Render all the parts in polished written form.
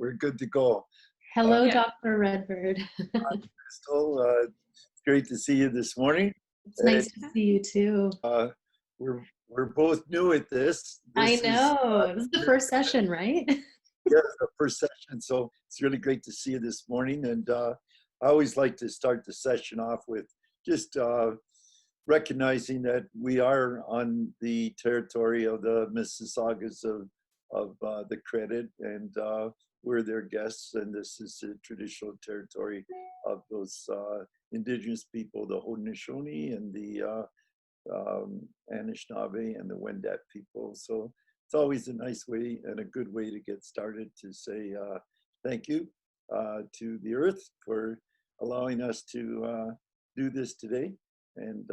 we're good to go. Hello, Dr. Redbird. Crystal, it's great to see you this morning. It's nice to see you too. We're both new at this. I know. This is the first session, right? Yeah, the first session. So it's really great to see you this morning. And I always like to start the session off with just recognizing that we are on the territory of the Mississaugas of the Credit, and we're their guests, and this is the traditional territory of those Indigenous people, the Haudenosaunee and the Anishinaabe and the Wendat people. So it's always a nice way and a good way to get started to say thank you to the earth for allowing us to do this today. And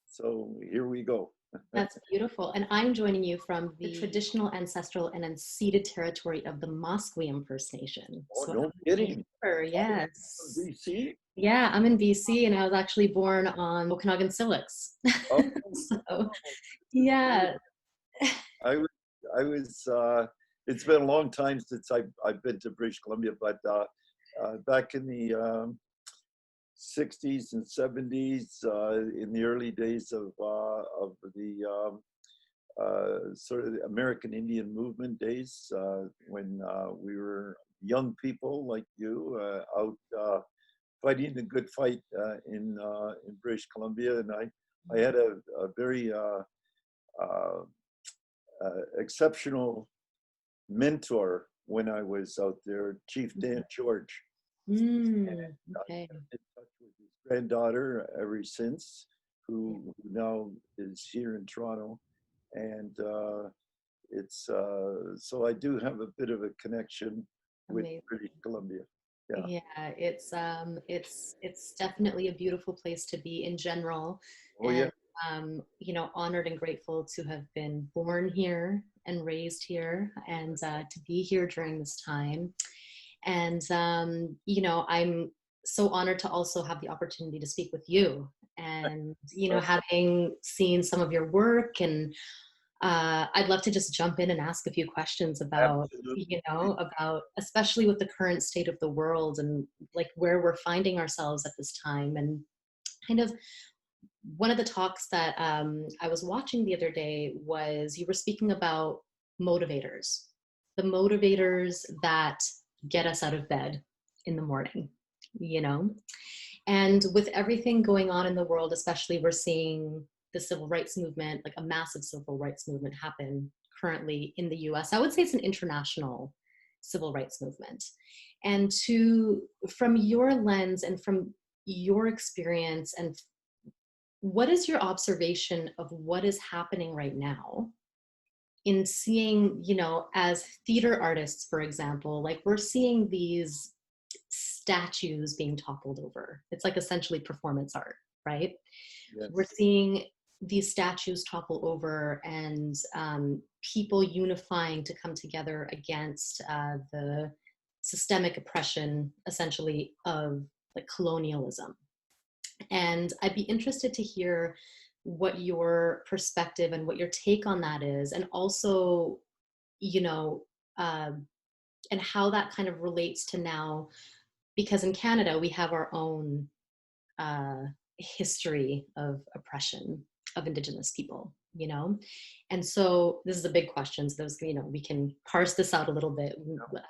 so here we go. That's beautiful. And I'm joining you from the traditional, ancestral, and unceded territory of the Myseum First Nation. Oh, so no kidding. Yes. BC? Yeah, I'm in BC, and I was actually born on Okanagan Silex. Oh, so, yeah. I was it's been a long time since I've been to British Columbia, but back in the 60s and 70s, in the early days of the sort of the American Indian movement days, when we were young people like you out fighting the good fight in British Columbia, and I had a very exceptional mentor when I was out there, Chief Dan George. Okay. I've been in touch with his granddaughter ever since, who now is here in Toronto, and it's so I do have a bit of a connection with British Columbia. Yeah, it's definitely a beautiful place to be in general. Oh, and, yeah. You know, honored and grateful to have been born here and raised here, and to be here during this time. And, you know, I'm so honored to also have the opportunity to speak with you, and, you know, having seen some of your work, and I'd love to just jump in and ask a few questions about, Absolutely. you know, about especially with the current state of the world and like where we're finding ourselves at this time. And kind of one of the talks that I was watching the other day was you were speaking about motivators, the motivators that get us out of bed in the morning, you know? And with everything going on in the world, especially we're seeing the civil rights movement, like a massive civil rights movement happen currently in the US. I would say it's an international civil rights movement. And from your lens and from your experience, and what is your observation of what is happening right now in seeing, you know, as theater artists, for example, like we're seeing these statues being toppled over. It's like essentially performance art, right? Yes. We're seeing these statues topple over, and people unifying to come together against the systemic oppression, essentially, of like colonialism. And I'd be interested to hear what your perspective and what your take on that is, and also, you know, and how that kind of relates to now, because in Canada we have our own history of oppression of Indigenous people, you know? And so this is a big question. So those, you know, we can parse this out a little bit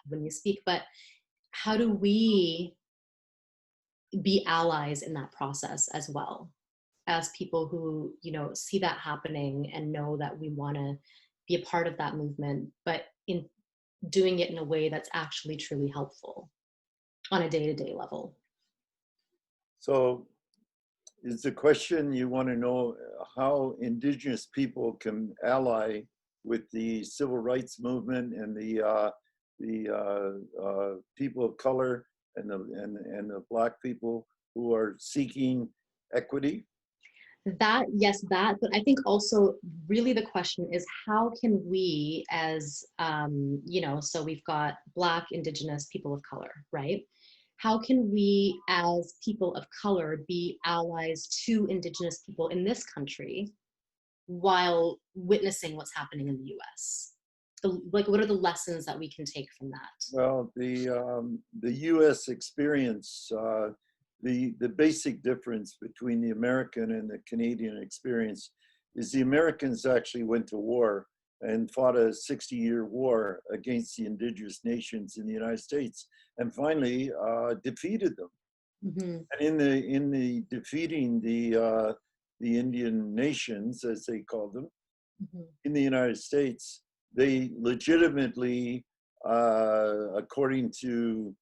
when you speak, but how do we be allies in that process as well, as people who, you know, see that happening and know that we want to be a part of that movement, but in doing it in a way that's actually truly helpful on a day-to-day level? So is the question you want to know how Indigenous people can ally with the civil rights movement and the people of color and the Black people who are seeking equity? That, yes, that, but I think also really the question is how can we as, you know, so we've got Black, Indigenous, people of color, right? How can we as people of color be allies to Indigenous people in this country while witnessing what's happening in the US? what are the lessons that we can take from that? Well, the U.S. experience, the basic difference between the American and the Canadian experience is the Americans actually went to war and fought a 60-year war against the indigenous nations in the United States, and finally defeated them. Mm-hmm. And in the defeating the Indian nations, as they called them, Mm-hmm. in the United States, they legitimately, according to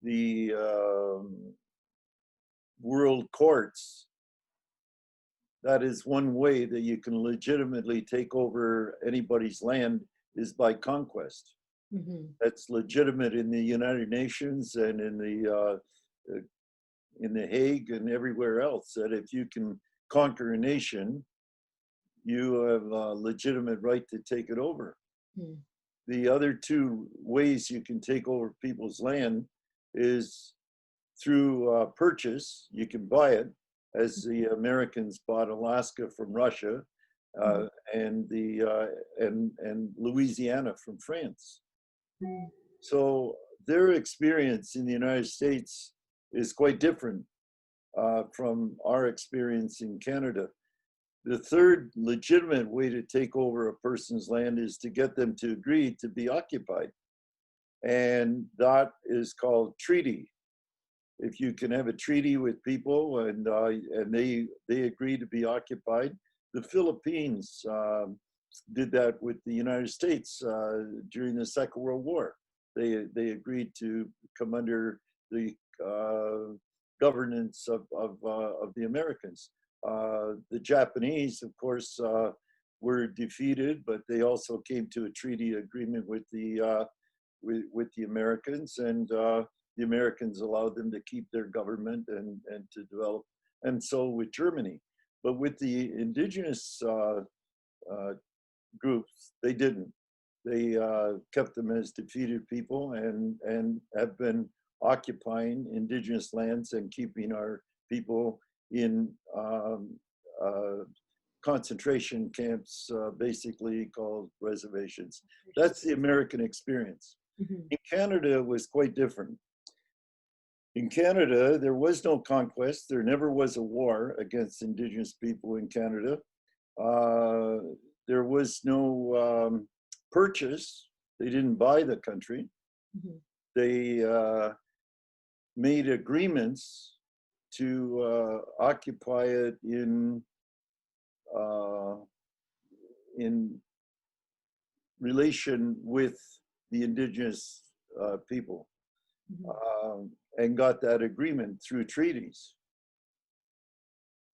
the world courts, that is one way that you can legitimately take over anybody's land is by conquest. Mm-hmm. That's legitimate in the United Nations and in the Hague and everywhere else. That if you can conquer a nation, you have a legitimate right to take it over. Mm. The other two ways you can take over people's land is through purchase. You can buy it, as the Americans bought Alaska from Russia, and Louisiana from France. Mm. So their experience in the United States is quite different from our experience in Canada. The third legitimate way to take over a person's land is to get them to agree to be occupied. And that is called treaty. If you can have a treaty with people and they agree to be occupied. The Philippines did that with the United States during the Second World War. They agreed to come under the governance of the Americans. The Japanese, of course, were defeated, but they also came to a treaty agreement with the Americans, and the Americans allowed them to keep their government and to develop. And so with Germany, but with the indigenous groups, they didn't. They kept them as defeated people and have been occupying indigenous lands and keeping our people in concentration camps, basically called reservations. That's the American experience. Mm-hmm. In Canada, it was quite different. In Canada, there was no conquest. There never was a war against Indigenous people in Canada. There was no purchase. They didn't buy the country. Mm-hmm. They made agreements to occupy it in relation with the Indigenous people, and got that agreement through treaties.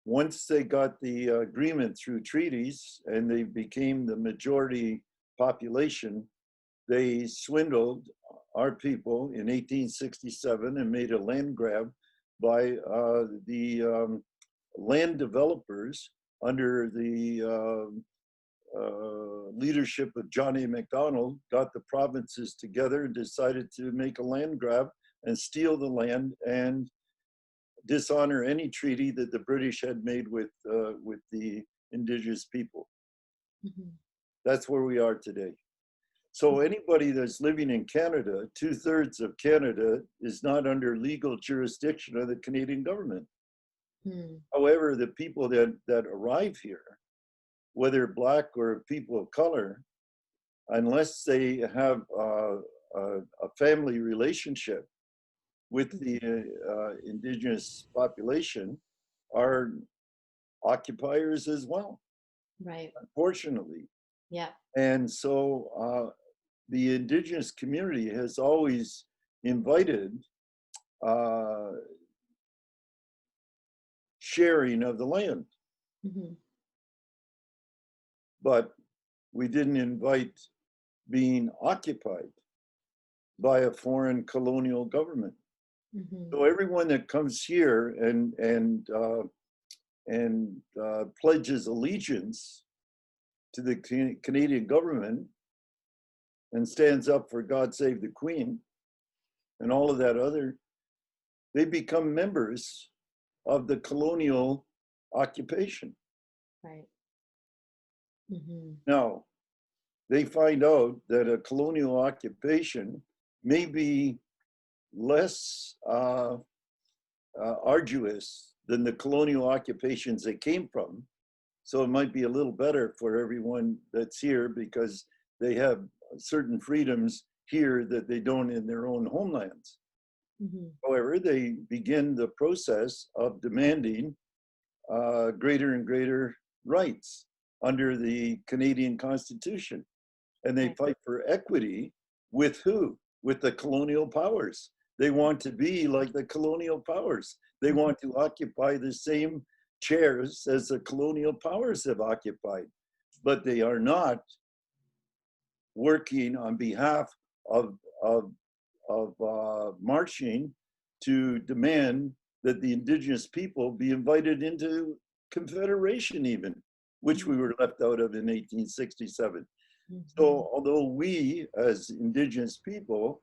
Once they got the agreement through treaties and they became the majority population, they swindled our people in 1867 and made a land grab by the land developers under the leadership of John A. Macdonald, got the provinces together and decided to make a land grab and steal the land and dishonor any treaty that the British had made with the Indigenous people. Mm-hmm. That's where we are today. So anybody that's living in Canada, 2/3 of Canada is not under legal jurisdiction of the Canadian government. Mm. However, the people that arrive here, whether black or people of color, unless they have a family relationship with the Indigenous population, are occupiers as well. Right. Unfortunately. Yeah. And so the Indigenous community has always invited sharing of the land. Mm-hmm. But we didn't invite being occupied by a foreign colonial government. Mm-hmm. So everyone that comes here and pledges allegiance to the Canadian government and stands up for God Save the Queen and all of that other, they become members of the colonial occupation. Right. Mm-hmm. Now, they find out that a colonial occupation may be less arduous than the colonial occupations they came from. So it might be a little better for everyone that's here because they have certain freedoms here that they don't in their own homelands. Mm-hmm. However, they begin the process of demanding greater and greater rights under the Canadian Constitution. And they fight for equity with who? With the colonial powers. They want to be like the colonial powers. They want to occupy the same chairs as the colonial powers have occupied, but they are not working on behalf of marching to demand that the Indigenous people be invited into Confederation even, which we were left out of in 1867. Mm-hmm. So although we as Indigenous people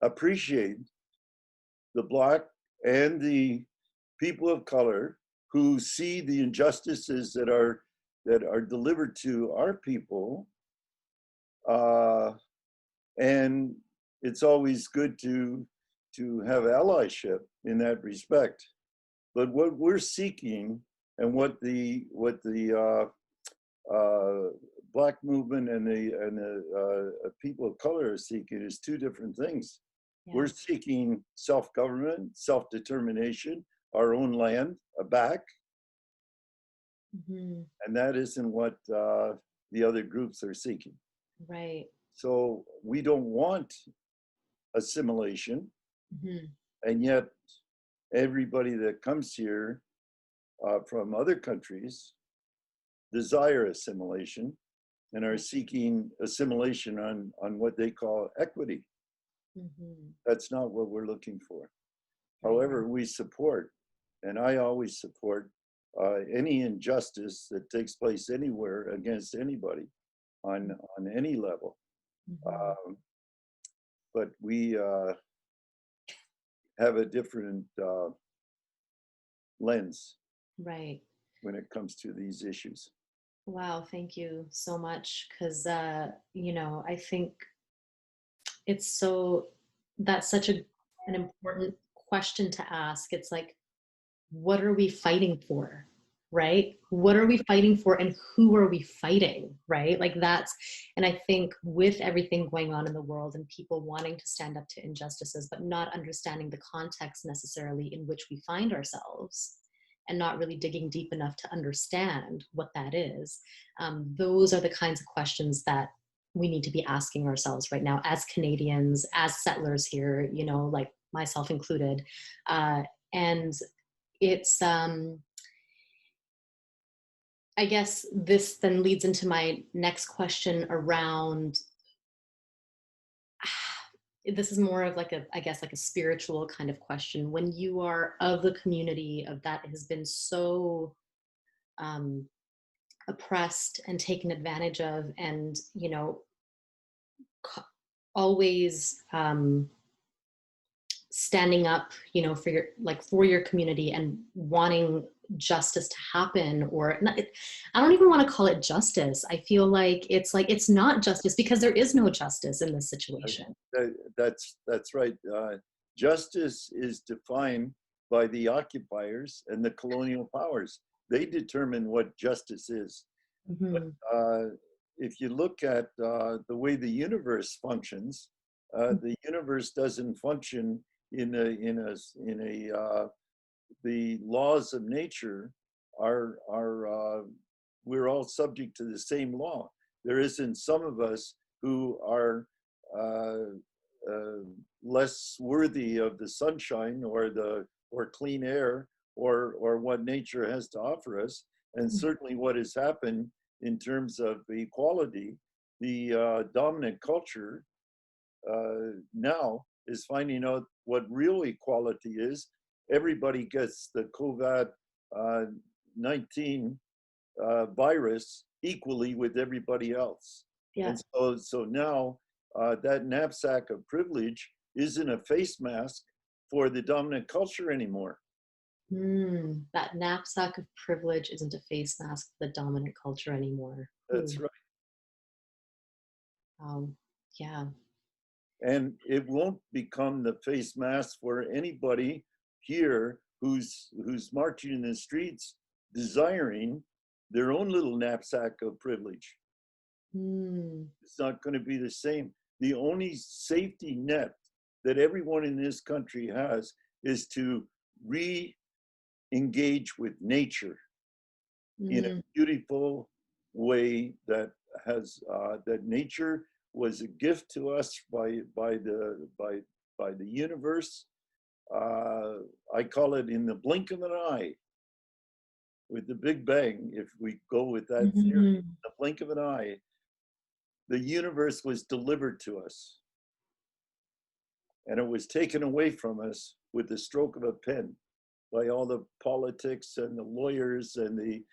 appreciate the Black and the people of color who see the injustices that are delivered to our people, and it's always good to have allyship in that respect. But what we're seeking, and what the Black movement and the people of color are seeking, is two different things. Yeah. We're seeking self-government, self-determination, our own land back. Mm-hmm. And that isn't what the other groups are seeking. Right. So we don't want assimilation. Mm-hmm. And yet everybody that comes here from other countries desire assimilation and are seeking assimilation on what they call equity. Mm-hmm. That's not what we're looking for. However, we support, and I always support, any injustice that takes place anywhere against anybody on any level. Mm-hmm. But we have a different lens, right, when it comes to these issues. Wow, thank you so much. Because, you know, I think that's such an important question to ask. It's like, what are we fighting for, right? What are we fighting for, and who are we fighting, right? Like and I think with everything going on in the world and people wanting to stand up to injustices, but not understanding the context necessarily in which we find ourselves, and not really digging deep enough to understand what that is, those are the kinds of questions that we need to be asking ourselves right now as Canadians, as settlers here, you know, like myself included. And it's, I guess this then leads into my next question around, this is more of like a spiritual kind of question. When you are of the community of that has been so oppressed and taken advantage of, and, you know, always standing up, you know, for your community and wanting justice to happen, or not, I don't even want to call it justice. I feel like it's not justice, because there is no justice in this situation. That's right. Justice is defined by the occupiers and the colonial powers. They determine what justice is. Mm-hmm. But if you look at the way the universe functions, the universe doesn't function in the laws of nature are we're all subject to the same law. There isn't some of us who are less worthy of the sunshine or clean air or what nature has to offer us. And certainly what has happened in terms of equality, the dominant culture now is finding out what real equality is. Everybody gets the COVID-19 virus equally with everybody else. Yeah. And so now that knapsack of privilege isn't a face mask for the dominant culture anymore. That knapsack of privilege isn't a face mask for the dominant culture anymore. That's right. Um, yeah. And it won't become the face mask for anybody here who's marching in the streets desiring their own little knapsack of privilege. Mm. It's not going to be the same. The only safety net that everyone in this country has is to re-engage with nature in a Mm. beautiful way that has that nature was a gift to us by the universe. I call it in the blink of an eye with the Big Bang. If we go with that theory, Mm. the blink of an eye, the universe was delivered to us, and it was taken away from us with the stroke of a pen by all the politics and the lawyers and the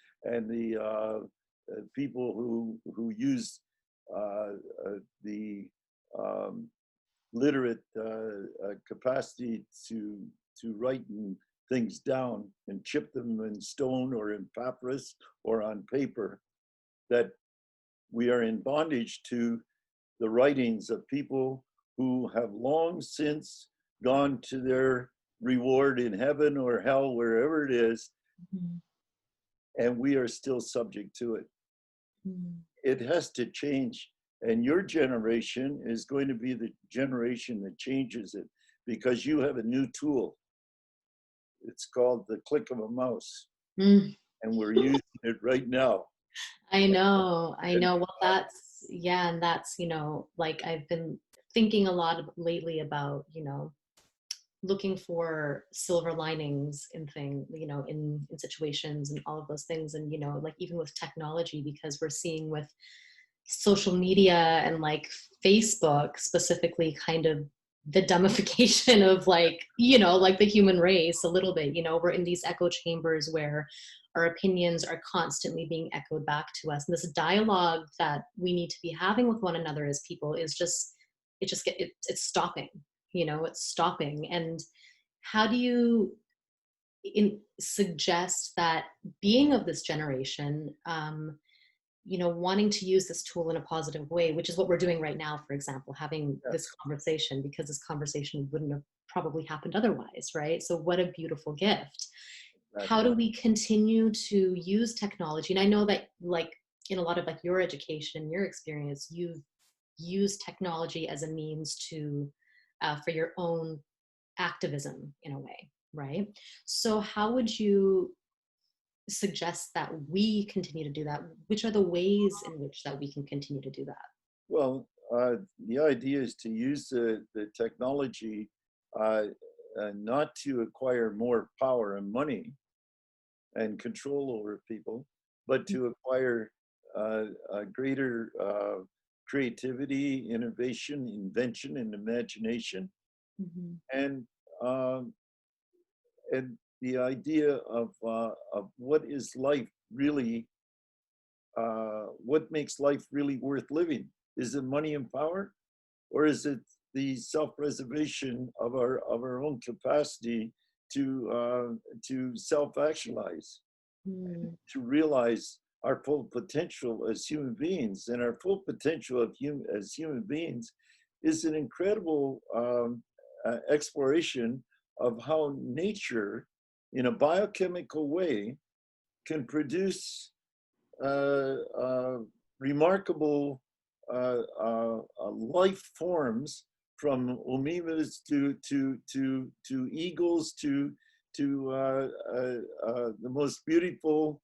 people who use the literate capacity to write things down and chip them in stone or in papyrus or on paper, that we are in bondage to the writings of people who have long since gone to their reward in heaven or hell, wherever it is, Mm. and we are still subject to it. Mm. It has to change. And your generation is going to be the generation that changes it, because you have a new tool. It's called the click of a mouse, Mm. and we're using it right now. I know, I And know. Well, that's, yeah, and that's, like I've been thinking a lot lately about, looking for silver linings in things, in situations and all of those things. And, like even with technology, because we're seeing with social media and like Facebook specifically, kind of the dumbification of like, like the human race a little bit. We're in these echo chambers where our opinions are constantly being echoed back to us. And this dialogue that we need to be having with one another as people is just, it's stopping, it's stopping. And how do you suggest that, being of this generation, wanting to use this tool in a positive way, which is what we're doing right now, for example, having this yes, conversation, because this conversation wouldn't have probably happened otherwise, right? So what a beautiful gift. How exactly. do we continue to use technology? And I know that, like, in a lot of like your education, your experience, you've used technology as a means to for your own activism in a way, right? So how would you suggest that we continue to do that? Which are the ways in which that we can continue to do that? Well, the idea is to use the technology uh, not to acquire more power and money and control over people, but to acquire a greater creativity, innovation, invention, and imagination, Mm-hmm. and um, the idea of what is life really, what makes life really worth living. Is it money and power, or is it the self-preservation of our own capacity to self-actualize, Mm. to realize our full potential as human beings? And our full potential as human beings is an incredible exploration of how nature, in a biochemical way, can produce remarkable life forms, from amoebas to eagles to the most beautiful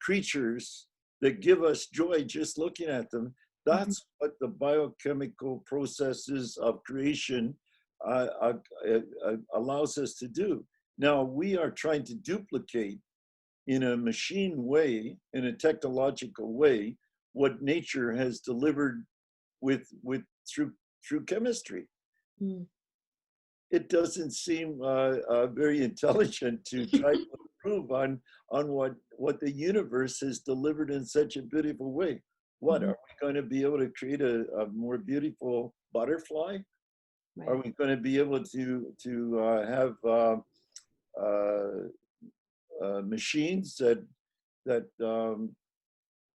creatures that give us joy just looking at them. Mhm. That's what the biochemical processes of creation allows us to do. Now we are trying to duplicate in a machine way, in a technological way, what nature has delivered through chemistry. Mm. It doesn't seem very intelligent to try to improve on what the universe has delivered in such a beautiful way. What, Mhm. are we going to be able to create a more beautiful butterfly? Are Right. we going to be able to have uh, machines that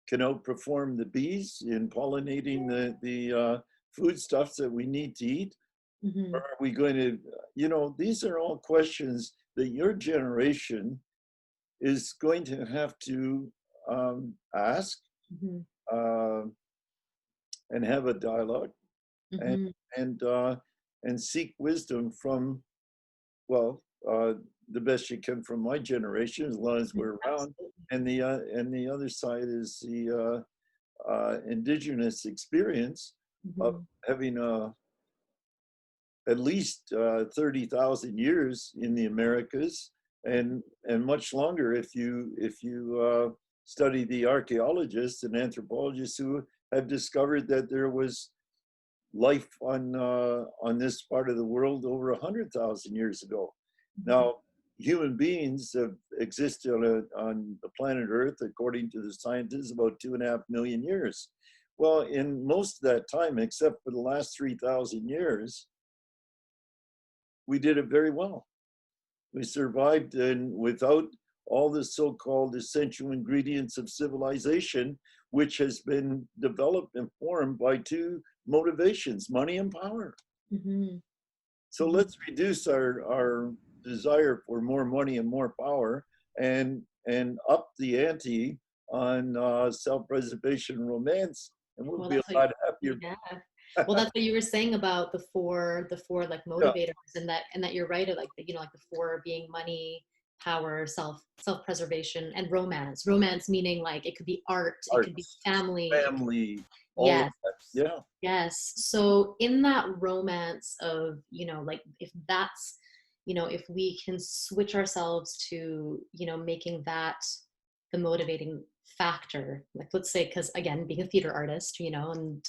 can outperform the bees in pollinating the foodstuffs that we need to eat? Mm-hmm. Or are we going to, these are all questions that your generation is going to have to ask Mm-hmm. uh, and have a dialogue and Mm-hmm. and uh, and seek wisdom from, well, the best you can from my generation, as long as we're around. Absolutely. And the other side is the Indigenous experience of Mm-hmm. having at least 30,000 years in the Americas, and much longer if you study the archaeologists and anthropologists who have discovered that there was life on this part of the world over 100,000 years ago. Mm-hmm. Now, human beings have existed on the planet Earth, according to the scientists, about 2.5 million years. Well, in most of that time, except for the last 3,000 years, we did it very well. We survived, and without all the so-called essential ingredients of civilization, which has been developed and formed by two motivations, money and power. Mm-hmm. So let's reduce our desire for more money and more power, and up the ante on self-preservation and romance, and we'll Well, be that's a what, lot happier. yeah. Well, that's what you were saying about the four like Yeah, motivators, and that you're right, like like the four being money, power, self-preservation, and romance. Romance meaning like it could be art, it could be arts, family, it could, family, all of yes, that. Yeah. yes. So in that romance of, like if that's, if we can switch ourselves to, making that the motivating factor, like let's say, because again, being a theater artist, and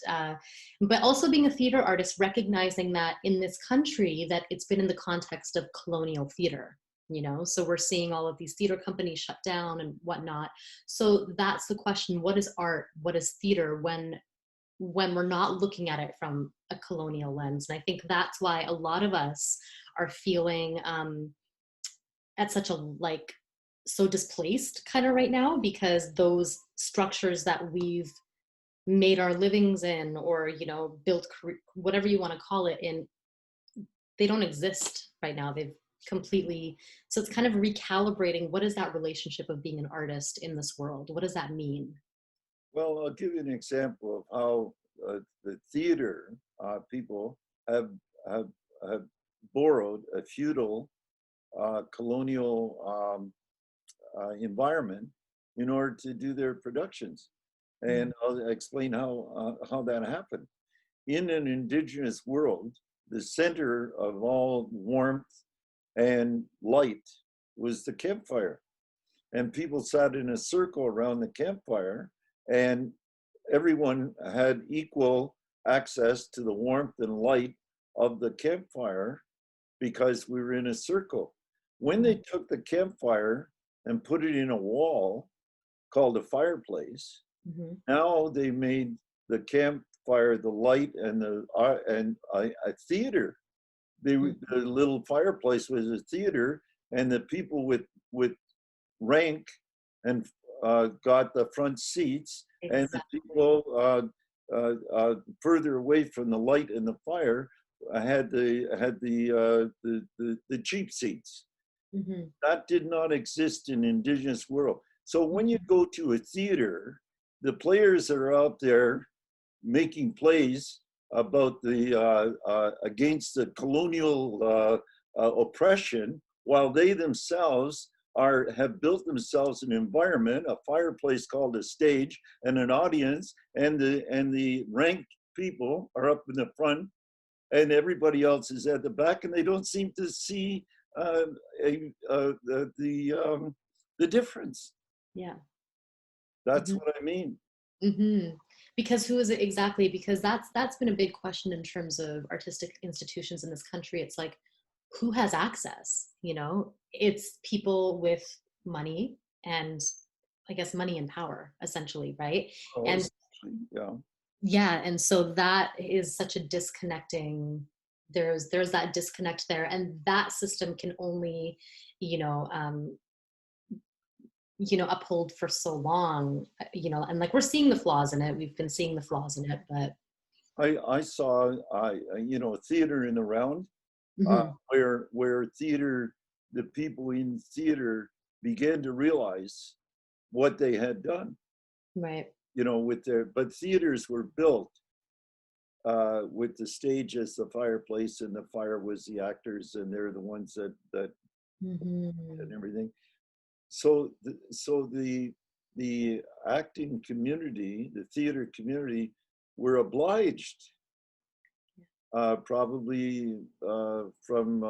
but also being a theater artist, recognizing that in this country that it's been in the context of colonial theater, so we're seeing all of these theater companies shut down and whatnot. So that's the question: what is art, what is theater, when we're not looking at it from a colonial lens? And I think that's why a lot of us are feeling at such a like so displaced kind of right now, because those structures that we've made our livings in, or built whatever you want to call it in, they don't exist right now. They've completely, so it's kind of recalibrating what is that relationship of being an artist in this world, what does that mean? Well, I'll give you an example of how the theater people have, have, have borrowed a feudal colonial environment in order to do their productions. Mm-hmm. And I'll explain how that happened. In an indigenous world, the center of all warmth and light was the campfire. And people sat in a circle around the campfire, and everyone had equal access to the warmth and light of the campfire because we were in a circle. When they took the campfire and put it in a wall called a fireplace, Mm-hmm. now they made the campfire the light and a theater. The little fireplace was a theater, and the people with rank and got the front seats, and the Exactly. people further away from the light and the fire had the cheap seats. Mm-hmm. That did not exist in Indigenous world. So when you go to a theater, the players are out there making plays about the against the colonial oppression, while they themselves have built themselves an environment, a fireplace called a stage, and an audience, and the ranked people are up in the front, and everybody else is at the back, and they don't seem to see uh, the difference. Yeah. That's Mm-hmm. what I mean. Mm-hmm. Because who is it exactly? Because that's been a big question in terms of artistic institutions in this country. It's like, who has access? It's people with money, and I guess money and power, essentially, right? Oh, And yeah. yeah, and so that is such a disconnecting. There's that disconnect there, and that system can only, you know, um, uphold for so long, and like we're seeing the flaws in it. We've been seeing the flaws in it, but I saw, theater in the round, mhm, where theater, the people in theater began to realize what they had done, right. but theaters were built with the stage as the fireplace, and the fire was the actors, and they're the ones that and Mhm. everything. So the acting community, the theater community, were obliged, probably from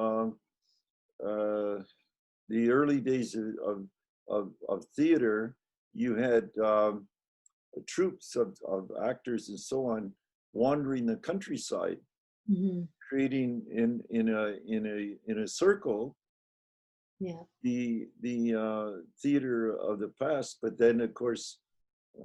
the early days of theater. You had troops of actors and so on wandering the countryside, Mhm. creating in a circle Yeah. the theater of the past. But then, of course,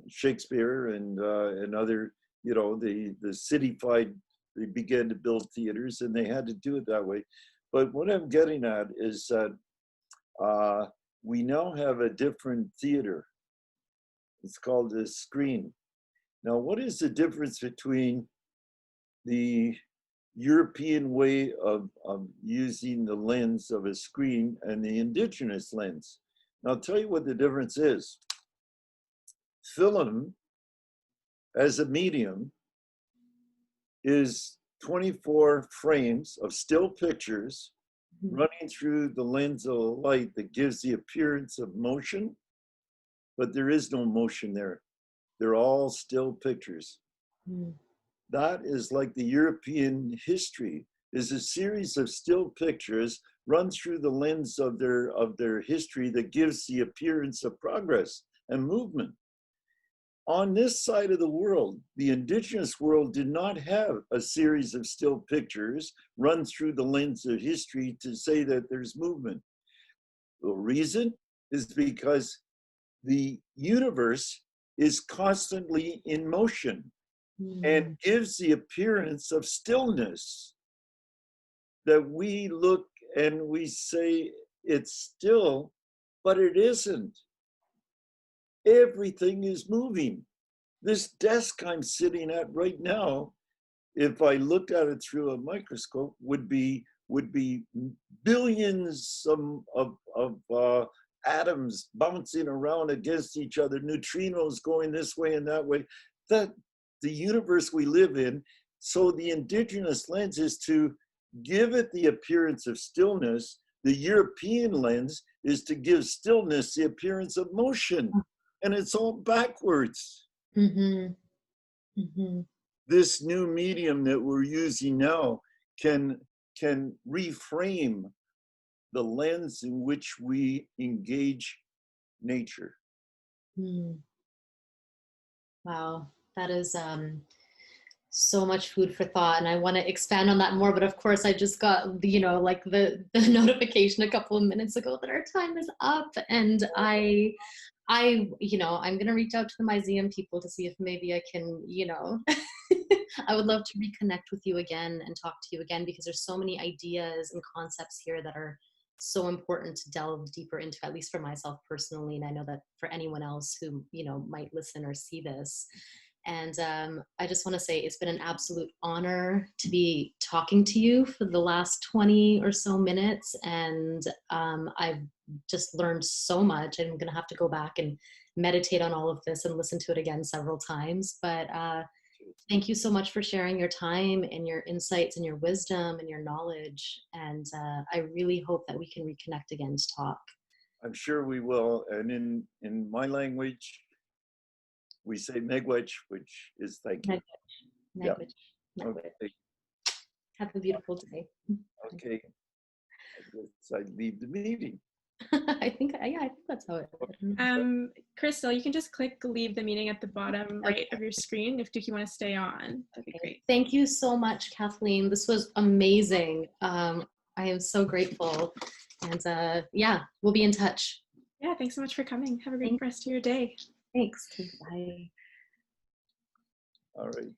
Shakespeare and other, the cityfied, they began to build theaters, and they had to do it that way. But what I'm getting at is that we now have a different theater. It's called the screen. Now, what is the difference between the European way of using the lens of a screen and the indigenous lens? And I'll tell you what the difference is. Film, as a medium, is 24 frames of still pictures Mhm. running through the lens of light that gives the appearance of motion, but there is no motion there. They're all still pictures. Mhm. That is like the European history, is a series of still pictures run through the lens of their history that gives the appearance of progress and movement. On this side of the world, the indigenous world did not have a series of still pictures run through the lens of history to say that there's movement. The reason is because the universe is constantly in motion and Mhm. gives the appearance of stillness, that we look and we say it's still, but it isn't. Everything is moving. This desk I'm sitting at right now, if I looked at it through a microscope, would be billions of atoms bouncing around against each other, neutrinos going this way and that way. That the universe we live in. So the indigenous lens is to give it the appearance of stillness. The European lens is to give stillness the appearance of motion, and it's all backwards. Mhm. Mhm. This new medium that we're using now can reframe the lens in which we engage nature. Mhm. Wow, that is so much food for thought, and I want to expand on that more. But of course, I just got like the notification a couple of minutes ago that our time is up, and I'm gonna reach out to the Myseum people to see if maybe I can I would love to reconnect with you again and talk to you again, because there's so many ideas and concepts here that are so important to delve deeper into, at least for myself personally, and I know that for anyone else who might listen or see this. And I just want to say it's been an absolute honor to be talking to you for the last 20 or so minutes, and I've just learned so much. I'm going to have to go back and meditate on all of this and listen to it again several times. But thank you so much for sharing your time and your insights and your wisdom and your knowledge. And I really hope that we can reconnect again to talk. I'm sure we will. And in my language, we say megwich, which is thank you. Language, Yeah. language, language. Okay. Have a beautiful day. Okay. I leave the meeting. I think that's how it. Crystal, you can just click leave the meeting at the bottom right of your screen if you want to stay on. That'd be great. Thank you so much, Kathleen. This was amazing. I am so grateful. And we'll be in touch. Yeah, thanks so much for coming. Have a great rest of your day. Thanks. Bye. All right.